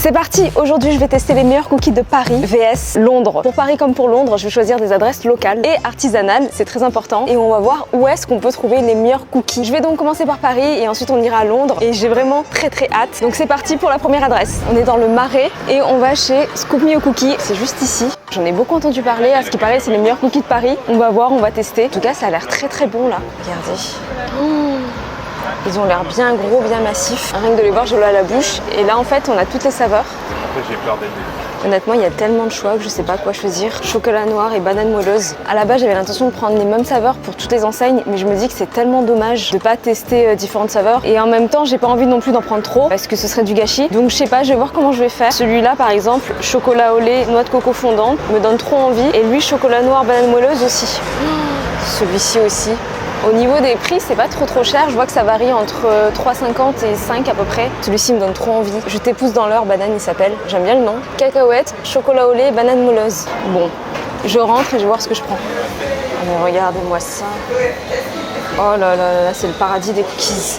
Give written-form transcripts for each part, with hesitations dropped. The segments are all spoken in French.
C'est parti, aujourd'hui je vais tester les meilleurs cookies de Paris vs Londres. Pour Paris comme pour Londres, je vais choisir des adresses locales et artisanales, c'est très important. Et on va voir où est-ce qu'on peut trouver les meilleurs cookies. Je vais donc commencer par Paris et ensuite on ira à Londres. Et j'ai vraiment très hâte. Donc c'est parti pour la première adresse. On est dans le Marais et on va chez Scoop Me au Cookie. C'est juste ici. J'en ai beaucoup entendu parler. À ce qui paraît, c'est les meilleurs cookies de Paris. On va voir, on va tester. En tout cas, ça a l'air très bon là. Regardez. Ils ont l'air bien gros, bien massifs. Rien que de les voir, je l'ai à la bouche. Et là, en fait, on a toutes les saveurs. Après, j'ai peur d'aider. Honnêtement, il y a tellement de choix que je sais pas quoi choisir. Chocolat noir et banane moelleuse. À la base, j'avais l'intention de prendre les mêmes saveurs pour toutes les enseignes, mais je me dis que c'est tellement dommage de pas tester différentes saveurs. Et en même temps, j'ai pas envie non plus d'en prendre trop parce que ce serait du gâchis. Donc je sais pas, je vais voir comment je vais faire. Celui-là, par exemple, chocolat au lait, noix de coco fondante, me donne trop envie. Et lui, chocolat noir, banane moelleuse aussi. Celui-ci aussi. Au niveau des prix, c'est pas trop cher. Je vois que ça varie entre 3,50 et 5 à peu près. Celui-ci me donne trop envie. Je t'épouse dans l'heure, banane il s'appelle. J'aime bien le nom. Cacahuètes, chocolat au lait, banane moelleuse. Bon, je rentre et je vais voir ce que je prends. Mais regardez-moi ça. Oh là là, c'est le paradis des cookies.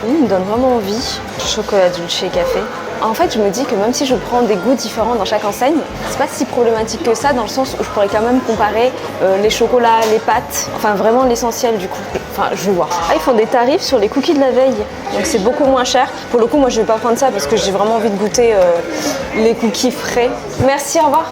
Il me donne vraiment envie. Chocolat dulce café. En fait, je me dis que même si je prends des goûts différents dans chaque enseigne, c'est pas si problématique que ça dans le sens où je pourrais quand même comparer les chocolats, les pâtes, enfin vraiment l'essentiel du coup. Enfin, je vais voir. Ah, ils font des tarifs sur les cookies de la veille, donc c'est beaucoup moins cher. Pour le coup, moi je vais pas prendre ça parce que j'ai vraiment envie de goûter les cookies frais. Merci, au revoir.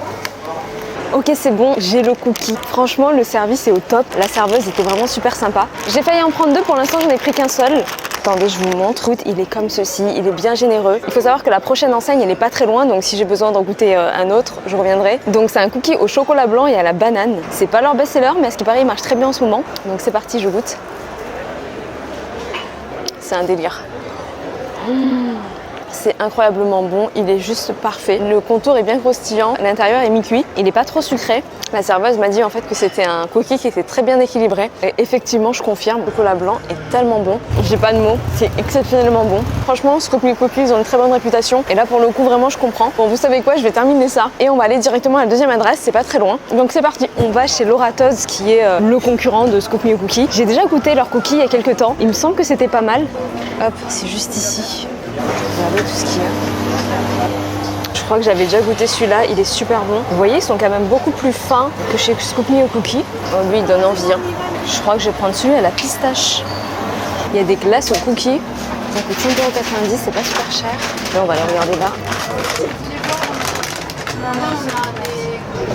Ok, c'est bon, j'ai le cookie. Franchement, le service est au top. La serveuse était vraiment super sympa. J'ai failli en prendre deux, pour l'instant j'en ai pris qu'un seul. Attendez, je vous montre. Il est comme ceci, il est bien généreux. Il faut savoir que la prochaine enseigne, elle est pas très loin, donc si j'ai besoin d'en goûter un autre, je reviendrai. Donc c'est un cookie au chocolat blanc et à la banane. C'est pas leur best-seller, mais à ce qui paraît, il marche très bien en ce moment. Donc c'est parti, je goûte. C'est un délire. C'est incroyablement bon, il est juste parfait. Le contour est bien croustillant, l'intérieur est mi-cuit, il n'est pas trop sucré. La serveuse m'a dit en fait que c'était un cookie qui était très bien équilibré. Et effectivement, je confirme, le chocolat blanc est tellement bon. J'ai pas de mots, c'est exceptionnellement bon. Franchement, Scoop Me Cookies, ils ont une très bonne réputation. Et là, pour le coup, vraiment, je comprends. Bon, vous savez quoi, je vais terminer ça. Et on va aller directement à la deuxième adresse, c'est pas très loin. Donc c'est parti, on va chez l'Orateuse, qui est le concurrent de Scoop Me Cookies. J'ai déjà goûté leur cookie il y a quelques temps. Il me semble que c'était pas mal. Hop, c'est juste ici. Regardez tout ce qu'il y a. Je crois que j'avais déjà goûté celui-là, il est super bon. Vous voyez, ils sont quand même beaucoup plus fins que chez Scoop Me au Cookie. Oh, lui, il donne envie. Hein. Je crois que je vais prendre celui à la pistache. Il y a des glaces au cookie. Ça coûte 5,90 €, c'est pas super cher. Là, on va aller regarder là.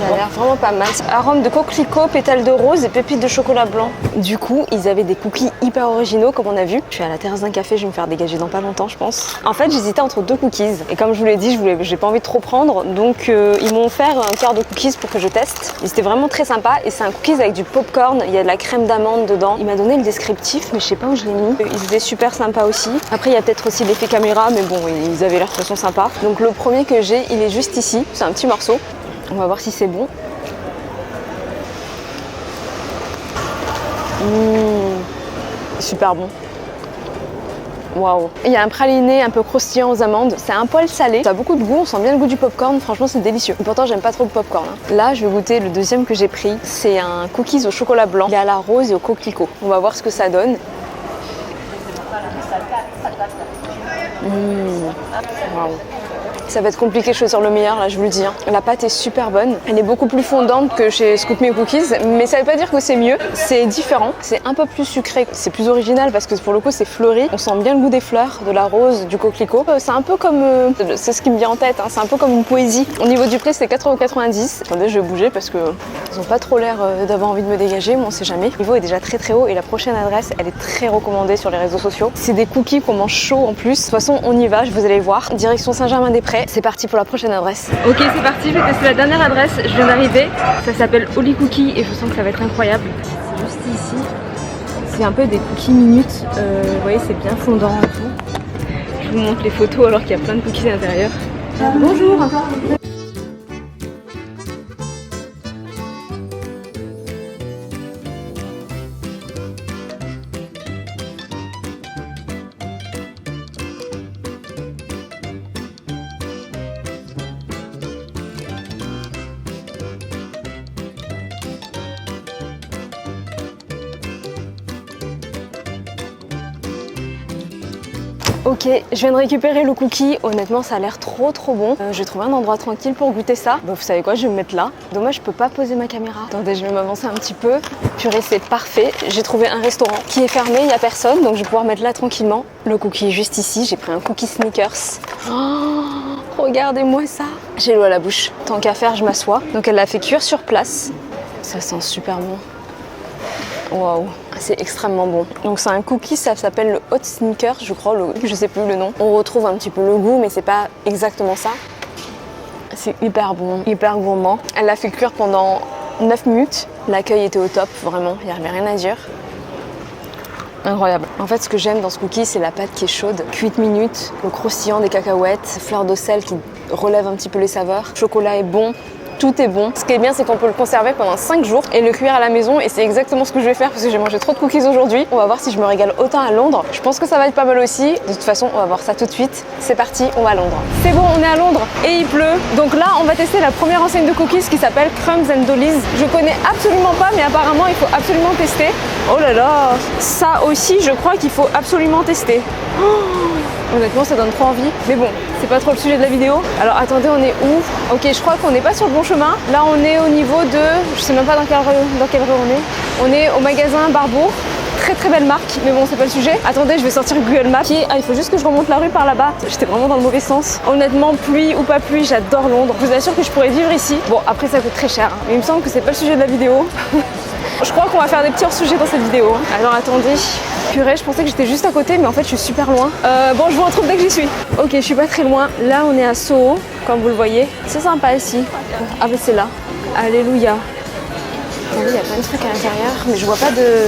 Il a l'air vraiment pas mal. Arôme de coquelicot, pétales de rose et pépites de chocolat blanc. Du coup, ils avaient des cookies hyper originaux comme on a vu. Je suis à la terrasse d'un café, je vais me faire dégager dans pas longtemps je pense. En fait, j'hésitais entre deux cookies. Et comme je vous l'ai dit, j'ai pas envie de trop prendre. Donc ils m'ont offert un quart de cookies pour que je teste. Ils étaient vraiment très sympas. Et c'est un cookies avec du popcorn. Il y a de la crème d'amande dedans. Il m'a donné le descriptif, mais je sais pas où je l'ai mis. Ils étaient super sympas aussi. Après, il y a peut-être aussi l'effet caméra, mais bon, ils avaient l'air de toute façon sympas. Donc le premier que j'ai, il est juste ici. C'est un petit morceau. On va voir si c'est bon. Super bon. Waouh. Il y a un praliné un peu croustillant aux amandes. C'est un poil salé. Ça a beaucoup de goût. On sent bien le goût du popcorn. Franchement, c'est délicieux. Et pourtant, j'aime pas trop le popcorn. Hein. Là, je vais goûter le deuxième que j'ai pris. C'est un cookies au chocolat blanc. Il est à la rose et au coquelicot. On va voir ce que ça donne. Waouh. Ça va être compliqué de choisir le meilleur, là je vous le dis. Hein. La pâte est super bonne. Elle est beaucoup plus fondante que chez Scoop Me Cookies, mais ça veut pas dire que c'est mieux. C'est différent, c'est un peu plus sucré. C'est plus original parce que pour le coup c'est fleuri. On sent bien le goût des fleurs, de la rose, du coquelicot. C'est un peu comme... c'est ce qui me vient en tête, hein. C'est un peu comme une poésie. Au niveau du prix, c'est 4,90 €. Attendez, je vais bouger parce que ils ont pas trop l'air d'avoir envie de me dégager, mais on sait jamais. Le niveau est déjà très haut et la prochaine adresse, elle est très recommandée sur les réseaux sociaux. C'est des cookies qu'on mange chaud en plus. De toute façon, on y va, vous allez voir. Direction Saint-Germain-des-Prés. C'est parti pour la prochaine adresse. Ok, c'est parti, je vais tester la dernière adresse. Je viens d'arriver. Ça s'appelle Holly Cookie et je sens que ça va être incroyable. C'est juste ici. C'est un peu des cookies minutes. Vous voyez, c'est bien fondant et tout. Je vous montre les photos alors qu'il y a plein de cookies à l'intérieur. Bonjour. Ok, je viens de récupérer le cookie. Honnêtement, ça a l'air trop bon. J'ai trouvé un endroit tranquille pour goûter ça. Bon, vous savez quoi, je vais me mettre là. Dommage, je peux pas poser ma caméra. Attendez, je vais m'avancer un petit peu. Purée, c'est parfait. J'ai trouvé un restaurant qui est fermé, il n'y a personne. Donc je vais pouvoir mettre là tranquillement. Le cookie est juste ici. J'ai pris un cookie Snickers. Oh, regardez-moi ça. J'ai l'eau à la bouche. Tant qu'à faire, je m'assois. Donc elle l'a fait cuire sur place. Ça sent super bon. Waouh, c'est extrêmement bon. Donc c'est un cookie, ça s'appelle le Hot Snickers, je crois, je sais plus le nom. On retrouve un petit peu le goût, mais c'est pas exactement ça. C'est hyper bon, hyper gourmand. Elle l'a fait cuire pendant 9 minutes. L'accueil était au top, vraiment, il n'y avait rien à dire. Incroyable. En fait, ce que j'aime dans ce cookie, c'est la pâte qui est chaude. Cuite minutes, le croustillant des cacahuètes, fleur de sel qui relève un petit peu les saveurs. Le chocolat est bon. Tout est bon. Ce qui est bien, c'est qu'on peut le conserver pendant 5 jours et le cuire à la maison. Et c'est exactement ce que je vais faire parce que j'ai mangé trop de cookies aujourd'hui. On va voir si je me régale autant à Londres. Je pense que ça va être pas mal aussi. De toute façon, on va voir ça tout de suite. C'est parti, on va à Londres. C'est bon, on est à Londres et il pleut. Donc là, on va tester la première enseigne de cookies qui s'appelle Crumbs and Dollies. Je connais absolument pas, mais apparemment, il faut absolument tester. Oh là là, ça aussi, je crois qu'il faut absolument tester. Oh, honnêtement, ça donne trop envie. Mais bon, c'est pas trop le sujet de la vidéo. Alors attendez, on est où? Ok, je crois qu'on n'est pas sur le bon chemin. Là, on est au niveau de... Je sais même pas dans quelle rue on est. On est au magasin Barbour. Très belle marque, mais bon, c'est pas le sujet. Attendez, je vais sortir Google Maps. Ah, il faut juste que je remonte la rue par là-bas. J'étais vraiment dans le mauvais sens. Honnêtement, pluie ou pas pluie, j'adore Londres. Je vous assure que je pourrais vivre ici. Bon, après, ça coûte très cher. Hein. Mais il me semble que c'est pas le sujet de la vidéo. Je crois qu'on va faire des petits hors-sujets dans cette vidéo. Alors attendez, purée, je pensais que j'étais juste à côté, mais en fait je suis super loin. Bon, je vous retrouve dès que j'y suis. Ok, je suis pas très loin. Là, on est à Soho, comme vous le voyez. C'est sympa ici. Ah bah c'est là. Alléluia. Attendez, il y a plein de trucs à l'intérieur, mais je vois pas de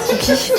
cookies.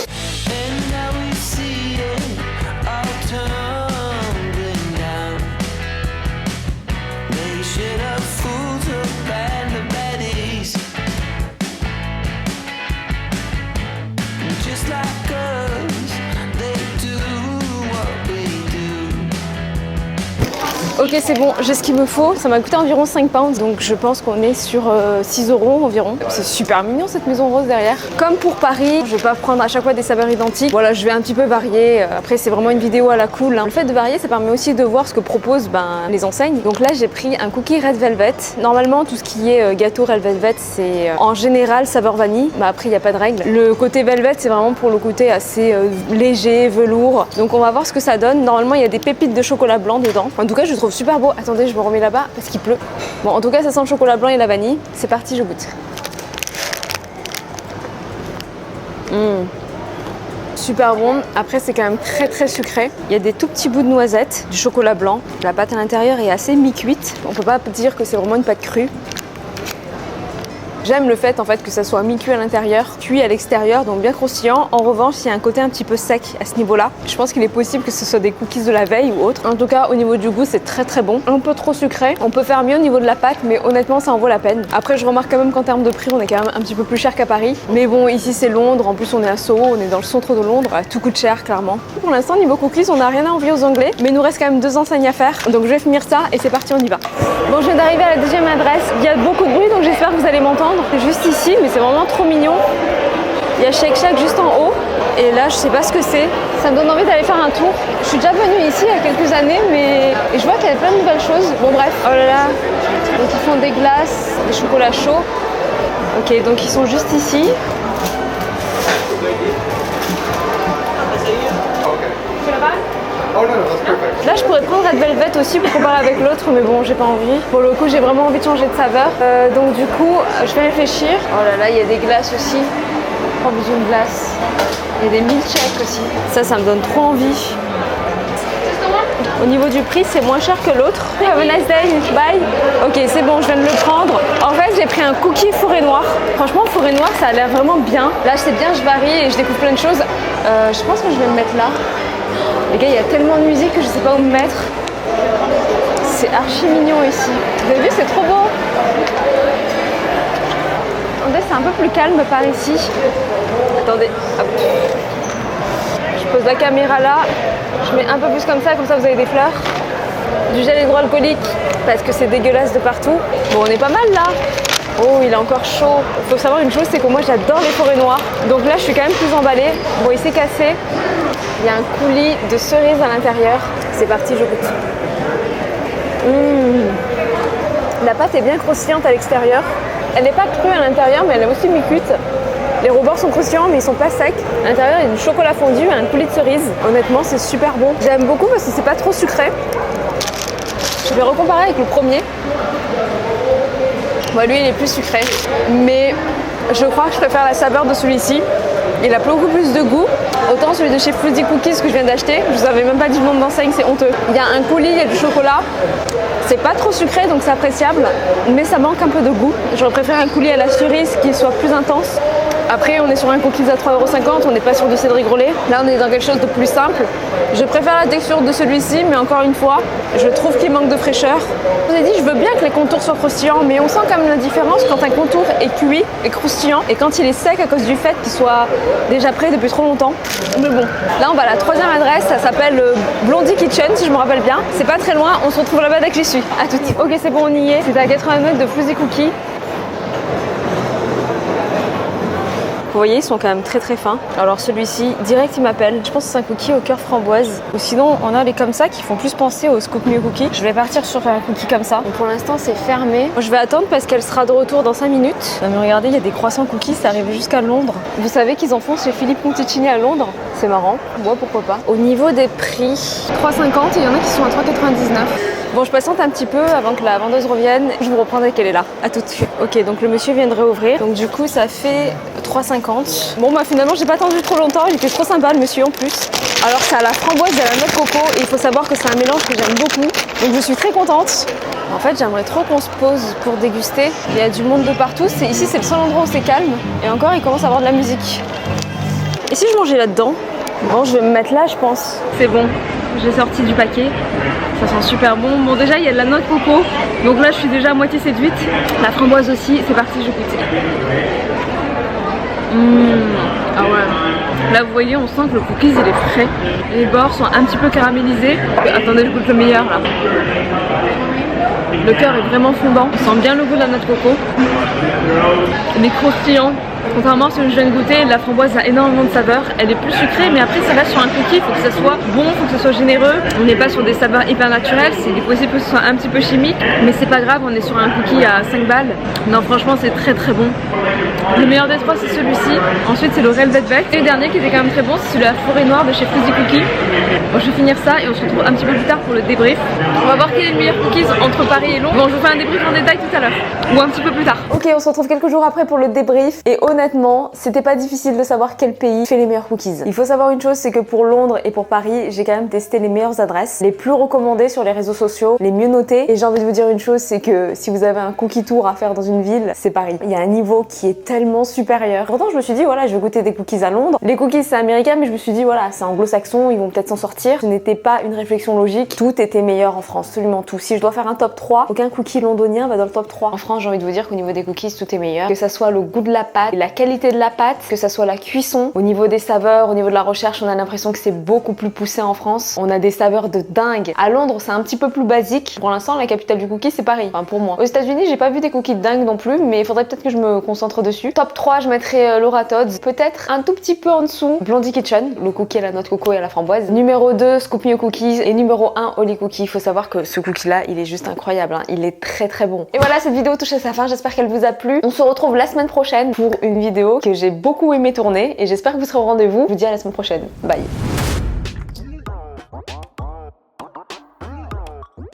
Ok, c'est bon, j'ai ce qu'il me faut. Ça m'a coûté environ 5 pounds, donc je pense qu'on est sur 6 € environ. C'est super mignon cette maison rose derrière. Comme pour Paris, je vais pas prendre à chaque fois des saveurs identiques. Voilà, je vais un petit peu varier. Après, c'est vraiment une vidéo à la cool. Le fait de varier, ça permet aussi de voir ce que proposent les enseignes. Donc là, j'ai pris un cookie Red Velvet. Normalement, tout ce qui est gâteau Red Velvet, c'est en général saveur vanille. Mais après, il n'y a pas de règle. Le côté Velvet, c'est vraiment pour le côté assez léger, velours. Donc on va voir ce que ça donne. Normalement, il y a des pépites de chocolat blanc dedans. En tout cas, je trouve super beau. Attendez, je me remets là-bas parce qu'il pleut. Bon, en tout cas, ça sent le chocolat blanc et la vanille. C'est parti, je goûte. Super bon. Après, c'est quand même très sucré. Il y a des tout petits bouts de noisettes, du chocolat blanc. La pâte à l'intérieur est assez mi-cuite. On peut pas dire que c'est vraiment une pâte crue. J'aime le fait en fait que ça soit mi-cuit à l'intérieur, cuit à l'extérieur, donc bien croustillant. En revanche, il y a un côté un petit peu sec à ce niveau-là. Je pense qu'il est possible que ce soit des cookies de la veille ou autre. En tout cas, au niveau du goût, c'est très bon. Un peu trop sucré. On peut faire mieux au niveau de la pâte, mais honnêtement, ça en vaut la peine. Après, je remarque quand même qu'en termes de prix, on est quand même un petit peu plus cher qu'à Paris. Mais bon, ici c'est Londres. En plus, on est à Soho, on est dans le centre de Londres. Tout coûte cher, clairement. Pour l'instant, niveau cookies, on n'a rien à envier aux Anglais, mais il nous reste quand même 2 enseignes à faire. Donc je vais finir ça et c'est parti, on y va. Bon, je viens d'arriver à la 2e adresse. Il y a beaucoup de bruit, donc j'espère que vous allez m'entendre. Juste ici. Mais c'est vraiment trop mignon. Il y a Shake Shack juste en haut et là je sais pas ce que c'est. Ça me donne envie d'aller faire un tour. Je suis déjà venue ici il y a quelques années et je vois qu'il y a plein de nouvelles choses. Bon bref, oh là là. Donc ils font des glaces, des chocolats chauds. Ok, donc ils sont juste ici. Là je pourrais prendre Red Velvet aussi pour comparer avec l'autre, mais bon j'ai pas envie. Pour le coup j'ai vraiment envie de changer de saveur. Donc du coup je vais réfléchir. Oh là là, il y a des glaces aussi. Trop envie d'une glace. Il y a des milkshakes aussi. Ça me donne trop envie. Au niveau du prix, c'est moins cher que l'autre. Have a nice day, bye. Ok, c'est bon, je viens de le prendre. En fait, j'ai pris un cookie forêt noire. Franchement, forêt noire, ça a l'air vraiment bien. Là, je sais bien, je varie et je découvre plein de choses. Je pense que je vais me mettre là. Les gars, il y a tellement de musique que je sais pas où me mettre. C'est archi mignon ici. Vous avez vu, c'est trop beau. Attendez, c'est un peu plus calme par ici. Attendez, hop. Je pose la caméra là. Je mets un peu plus comme ça vous avez des fleurs. Du gel hydroalcoolique parce que c'est dégueulasse de partout. Bon, on est pas mal là. Oh, il est encore chaud. Il faut savoir une chose, c'est que moi j'adore les forêts noires. Donc là, je suis quand même plus emballée. Bon, il s'est cassé. Il y a un coulis de cerises à l'intérieur. C'est parti, je goûte. La pâte est bien croustillante à l'extérieur. Elle n'est pas crue à l'intérieur, mais elle est aussi mi-cuite. Les rebords sont croustillants, mais ils sont pas secs. À l'intérieur, il y a du chocolat fondu et un coulis de cerise. Honnêtement, c'est super bon. J'aime beaucoup parce que c'est pas trop sucré. Je vais recomparer avec le premier. Bon, lui, il est plus sucré. Mais je crois que je préfère la saveur de celui-ci. Il a beaucoup plus de goût. Autant celui de chez Fuzzy Cookies que je viens d'acheter. Je vous avais même pas dit le nom d'enseigne, c'est honteux. Il y a un coulis, il y a du chocolat. C'est pas trop sucré, donc c'est appréciable. Mais ça manque un peu de goût. J'aurais préféré un coulis à la cerise qui soit plus intense. Après, on est sur un cookies à 3,50 €, on n'est pas sur du cédric grelé. Là, on est dans quelque chose de plus simple. Je préfère la texture de celui-ci, mais encore une fois, je trouve qu'il manque de fraîcheur. Je vous ai dit, je veux bien que les contours soient croustillants, mais on sent quand même la différence quand un contour est cuit et croustillant et quand il est sec à cause du fait qu'il soit déjà prêt depuis trop longtemps. Mais bon, là, on va à la troisième adresse, ça s'appelle Blondie Kitchen, si je me rappelle bien. C'est pas très loin, on se retrouve là-bas dès que j'y suis. À tout de suite. Ok, c'est bon, on y est. C'est à 80 mètres de Fuzzy Cookies. Vous voyez, ils sont quand même très très fins. Alors celui-ci, direct il m'appelle. Je pense que c'est un cookie au cœur framboise. Ou sinon, on a les comme ça qui font plus penser au Scoop Me Cookie. Je vais partir sur un cookie comme ça. Donc pour l'instant, c'est fermé. Je vais attendre parce qu'elle sera de retour dans 5 minutes. Non mais regardez, il y a des croissants cookies, ça arrive jusqu'à Londres. Vous savez qu'ils en font chez Philippe Monticini à Londres? C'est marrant. Moi, pourquoi pas. Au niveau des prix, 3,50 et il y en a qui sont à 3,99. Bon, je patiente un petit peu avant que la vendeuse revienne. Je vous reprendrai qu'elle est là. À tout de suite. Ok, donc le monsieur vient de réouvrir. Donc du coup, ça fait 3,50. Bon, bah finalement, j'ai pas attendu trop longtemps. Il était trop sympa, le monsieur en plus. Alors, c'est à la framboise et à la noix de coco. Et il faut savoir que c'est un mélange que j'aime beaucoup. Donc, je suis très contente. En fait, j'aimerais trop qu'on se pose pour déguster. Il y a du monde de partout. Ici, c'est le seul endroit où c'est calme. Et encore, il commence à avoir de la musique. Et si je mangeais là-dedans? Bon, je vais me mettre là, je pense. C'est bon. J'ai sorti du paquet. Ça sent super bon. Bon, déjà, il y a de la noix de coco. Donc là, je suis déjà à moitié séduite. La framboise aussi. C'est parti, je goûte. Ah ouais. Là, vous voyez, on sent que le cookies, il est frais. Les bords sont un petit peu caramélisés. Attendez, je goûte le meilleur, là. Le cœur est vraiment fondant. On sent bien le goût de la noix de coco. Il est croustillant. Contrairement à celui que je viens de goûter, la framboise a énormément de saveurs. Elle est plus sucrée, mais après ça reste sur un cookie. Il faut que ça soit bon, il faut que ça soit généreux. On n'est pas sur des saveurs hyper naturelles. C'est possible que ce soit un petit peu chimique, mais c'est pas grave. On est sur un cookie à 5 balles. Non, franchement, c'est très très bon. Le meilleur des trois, c'est celui-ci. Ensuite, c'est le Velvet Velvet. Et le dernier qui était quand même très bon, c'est celui à la forêt noire de chez Fuzzy Cookies. Bon, je vais finir ça et on se retrouve un petit peu plus tard pour le débrief. On va voir quel est le meilleur cookies entre Paris et Londres. Bon, je vous fais un débrief en détail tout à l'heure. Ou un petit peu plus tard. Ok, on se retrouve quelques jours après pour le débrief. Et honnêtement, c'était pas difficile de savoir quel pays fait les meilleurs cookies. Il faut savoir une chose, c'est que pour Londres et pour Paris, j'ai quand même testé les meilleures adresses, les plus recommandées sur les réseaux sociaux, les mieux notées. Et j'ai envie de vous dire une chose, c'est que si vous avez un cookie tour à faire dans une ville, c'est Paris. Il y a un niveau qui est tellement supérieur. Pourtant, je me suis dit, voilà, je vais goûter des cookies à Londres. Les cookies, c'est américain, mais je me suis dit, voilà, c'est anglo-saxon, ils vont peut-être s'en sortir. Ce n'était pas une réflexion logique. Tout était meilleur en France, absolument tout. Si je dois faire un top 3, aucun cookie londonien va dans le top 3. En France, j'ai envie de vous dire qu'au niveau des cookies, tout est meilleur. Que ça soit le goût de la pâte, la qualité de la pâte, que ça soit la cuisson. Au niveau des saveurs, au niveau de la recherche, on a l'impression que c'est beaucoup plus poussé en France. On a des saveurs de dingue. À Londres, c'est un petit peu plus basique. Pour l'instant, la capitale du cookie, c'est Paris. Enfin, pour moi. Aux États-Unis, j'ai pas vu des cookies de dingue non plus, mais il faudrait peut-être que je me concentre dessus. Top 3, je mettrais Laura Todd's. Peut-être un tout petit peu en dessous, Blondie Kitchen, le cookie à la noix de coco et à la framboise. Numéro 2, Scoop Me Cookies. Et numéro 1, Holly Cookie. Il faut savoir que ce cookie-là, il est juste incroyable. Hein. Il est très très bon. Et voilà, cette vidéo touche à sa fin. J'espère qu'elle vous a plu. On se retrouve la semaine prochaine pour une vidéo que j'ai beaucoup aimé tourner et j'espère que vous serez au rendez-vous. Je vous dis à la semaine prochaine. Bye.